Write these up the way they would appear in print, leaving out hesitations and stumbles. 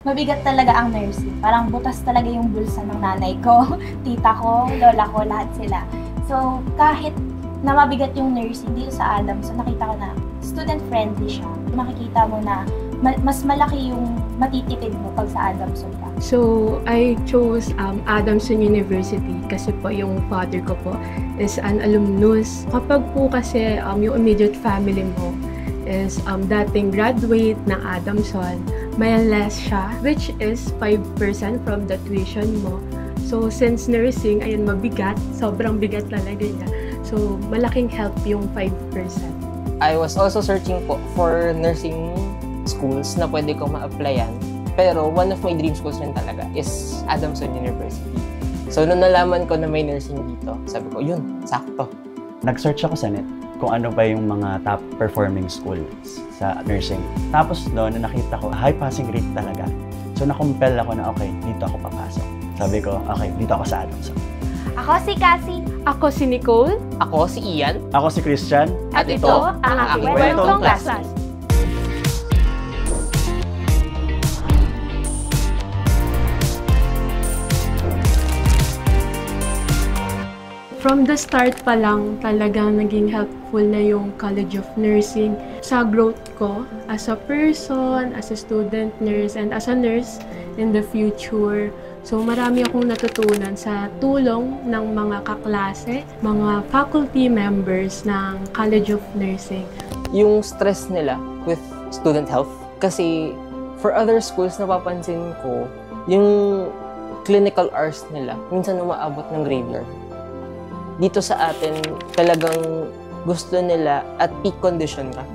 Mabigat talaga ang nursing. Parang butas talaga yung bulsa ng nanay ko, tita ko, lola ko, lahat sila. So, kahit na mabigat yung nursing dito sa Adamson, nakita ko na student-friendly siya. Makikita mo na mas malaki yung matitipid mo pag sa Adamson ka. So, I chose Adamson University kasi po yung father ko po is an alumnus. Kapag po kasi yung immediate family mo is dating graduate ng Adamson, may less siya, which is 5% from the tuition mo. So, since nursing, ayun, mabigat, sobrang bigat talaga niya. So, malaking help yung 5%. I was also searching po for nursing schools na pwede ko ma-applyan. Pero one of my dream schools rin talaga is Adamson University. So, nung nalaman ko na may nursing dito, sabi ko, yun, sakto. Nag-search ako sa net kung ano ba yung mga top performing schools sa nursing. Tapos doon, nakita ko, high passing rate talaga. So, na-compel ako na, okay, dito ako papasok. Sabi ko, okay, dito ako sa Adamson. Ako si Cassie. Ako si Nicole. Ako si Ian. Ako si Christian. At ito ang aking kwentong classmate. From the start pa lang, talagang naging helpful na yung College of Nursing sa growth ko as a person, as a student nurse, and as a nurse in the future. So marami akong natutunan sa tulong ng mga kaklase, mga faculty members ng College of Nursing. Yung stress nila with student health, kasi for other schools, napapansin ko, yung clinical hours nila, minsan umaabot ng graveyard. Dito sa atin, talagang gusto nila at peak condition ka.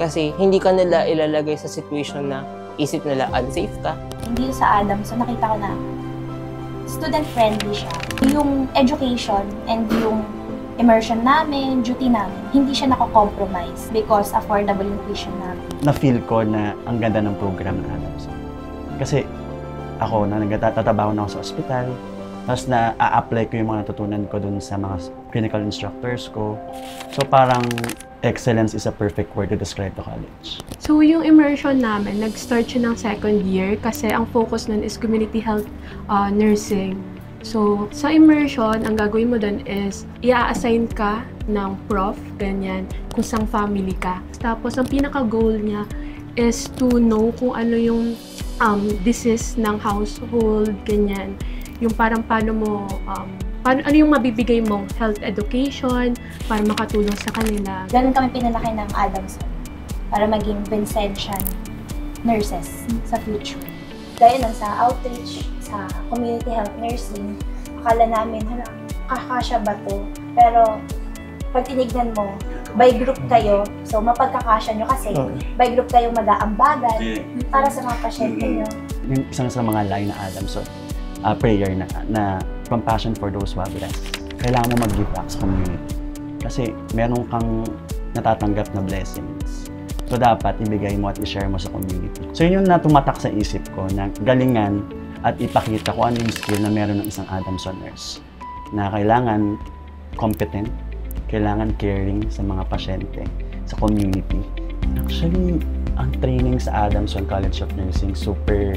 Kasi hindi ka nila ilalagay sa situation na isip nila unsafe ka. Hindi sa Adamson, nakita ko na student-friendly siya. Yung education and yung immersion namin, duty namin, hindi siya nako-compromise because affordable yung tuition namin. Na-feel ko na ang ganda ng program ng Adamson. Kasi ako, na nagtatrabaho na ako sa ospital, tapos na-a-apply ko yung mga natutunan ko dun sa mga clinical instructors ko. So parang excellence is a perfect word to describe the college. So yung immersion namin, nag-start siya ng second year kasi ang focus nun is community health nursing. So sa immersion, ang gagawin mo dun is i-assign ka ng prof, ganyan, kung sang family ka. Tapos ang pinaka-goal niya is to know kung ano yung disease ng household, ganyan. Yung parang paano mo, ano yung mabibigay mong health education para makatulong sa kanila. Ganun kami pinalaki ng Adamson para maging Vincentian nurses sa future. Gaya nun sa outreach, sa community health nursing, akala namin, kakasya ba to? Pero pag tinignan mo, by group kayo, so mapagkakasya nyo kasi by group kayo mag-aambagan para sa mga pasyente nyo. Yung isang sa mga line na Adamson, prayer na compassion for those who have less. Kailangan mo mag-give back sa community. Kasi meron kang natatanggap na blessings. So dapat ibigay mo at i-share mo sa community. So yun yung natumatak sa isip ko na galingan at ipakita ko ano yung skill na meron ng isang Adamson nurse. Na kailangan competent, kailangan caring sa mga pasyente, sa community. Actually, ang training sa Adamson College of Nursing super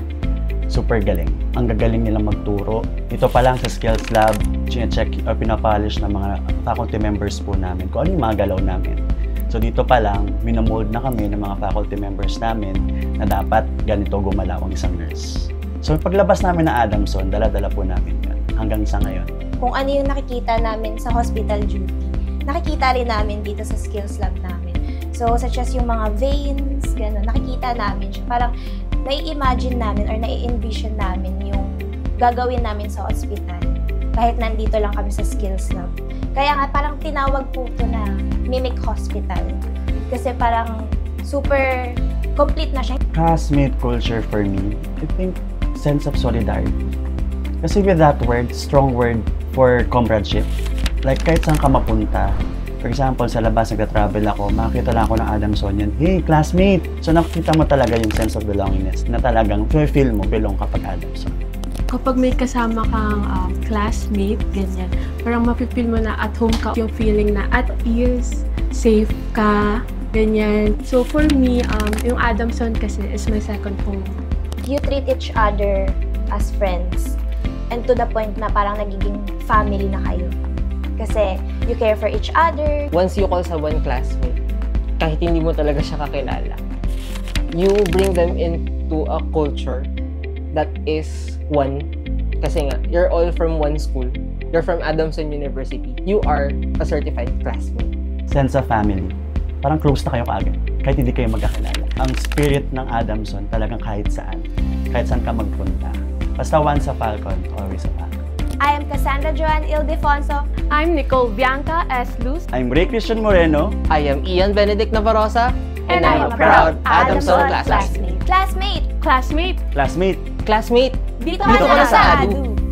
galing. Ang gagaling nilang magturo. Ito pa lang sa skills lab, chine-check o pinapolish ng mga faculty members po namin kung ano yung mga galaw namin. So dito pa lang, minamold na kami ng mga faculty members namin na dapat ganito gumalaw ang isang nurse. So paglabas namin na Adamson, dala-dala po namin yun hanggang sa ngayon. Kung ano yung nakikita namin sa hospital duty, nakikita rin namin dito sa skills lab namin. So such as yung mga veins, gano'n, nakikita namin siya. Parang nai-imagine namin or nai-envision namin yung gagawin namin sa hospital kahit nandito lang kami sa skills lab. Kaya nga parang tinawag po ito na mimic hospital kasi parang super complete na siya. Classmate culture for me, I think sense of solidarity. Kasi with that word, strong word for comradeship, like kahit saan ka mapunta, for example, sa labas nagta-travel ako, makakita lang ako ng Adamson yan, hey, classmate! So nakikita mo talaga yung sense of belongingness na talagang feel mo belong kapag Adamson. Kapag may kasama kang classmate, ganyan, parang mapipil mo na at home ka, yung feeling na at ease, safe ka, ganyan. So for me, yung Adamson kasi is my second home. you treat each other as friends. And to the point na parang nagiging family na kayo. Kasi you care for each other. Once you call sa one classmate, kahit hindi mo talaga siya kakilala, you bring them into a culture that is one. Kasi nga, you're all from one school. You're from Adamson University. You are a certified classmate. Sense of family. Parang close na kayo kaagad, kahit hindi kayo magkakilala. Ang spirit ng Adamson talagang kahit saan ka magpunta. Basta once a Falcon, always a Falcon. I am Cassandra Joan Ildefonso. I'm Nicole Bianca S. Luz. I'm Ray Christian Moreno. I am Ian Benedict Navarrosa. And I am a proud Adamson Adamson classmate. classmate. Classmate! Classmate. Classmate, Dito ka na sa ADU.